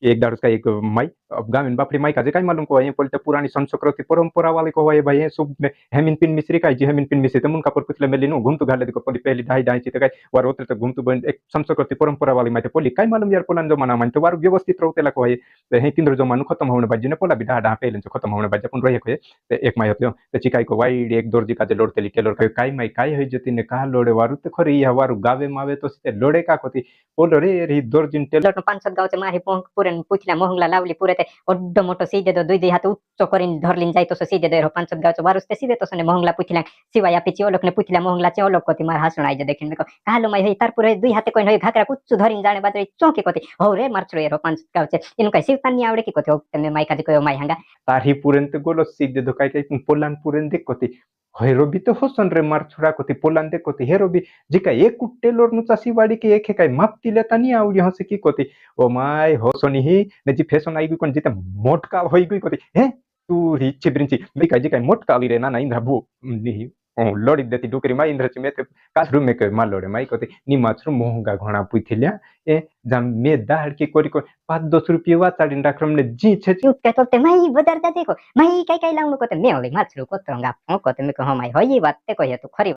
एक दाड़ उसका एक माई अब गामिन बापड़ी माई का जे काय मालूम को ये बोलते पुरानी संस्कृति परंपरा वाली को है भाई सब हेमिन पिन मिश्री काय जी हेमिन पिन मिश्री तमुन का पर कुछ मेली नो घुमतु घाले को पहली ढाई ढाई चित काय वार होते तो घुमतु बन एक संस्कृति परंपरा वाली माइते पोली काय मालूम यार पोलान जमाना मानते वार व्यवस्थित रहते ला को है हे तिंद्र जमानु खत्म होने बाजी ने पोला बिधा डा पहले खत्म होने बाजी अपन रहे को एक माई होते ते चिकाई को वाइड एक दर्जी का लोड़ते लिखे लोड़ काय माई काय है जति ने कहा लोड़े वारु ते खरी या वारु गावे मावे तो से लोड़े का कोती पोलो रे री दर्जिन टेल पांचशत गावचे माही पुरेन पुथल्या मोहंगला लावली पुरे ते ओड्ड मोठो सीदे दो दुई हात उच्च करीन धरलीन जाय तसो सीदे दे पांचशत गावचे वारुस ते सीदे तसो ने मोहंगला पुथल्या शिवाय पिची ओलक ने पुथल्या मोहंगला चे ओलक कोती मार हासुन आइ जे देखिन देखो कालो माई हे तार पुरे दुई हाते कोइन होय घाकरा कुच्चु धरिन जाने बादरे चौके कोती हो रे मारचरो एरो पांचशत गावचे इन काय शिवतानी आवडे की कोती हो ते माई काजी कोयो माई हंगा तारी पुरेन ते गोलो सीदे दो काय काय पोलान पुरेन देख कोती हेरो भी तो होसन रे मार छोड़ा कोती पोलान देख कोती हेरो भी जिका एक कुट्टे लोर नुचा सिवाड़ी के एक काय मापती लेता नहीं आवड़ी हसे की कोती ओ माय होसोनी ही ने जी फैशन आई गई कोन जिते मोटका होई गई कोती हे तू री चिब्रिंची मी काय जी काय मोटका ली रे ना इंद्रा बु नहीं ओ लोड़ी देती डुकरी माई इंद्रा चिमे ते कासरु में के मार लोड़े माई कोती नि माछरु मोहंगा घोड़ा पुथिल्या ए जम मे दाड़ के कोरी को 5-10 रुपये वा चाडिन राख्रम ने जी छे काय तो ते माई बजार जाते को माई काय काय लाउनु को ते मेले माछरु को तरंगा को ते मे को माई होई बात ते को हे तो खरी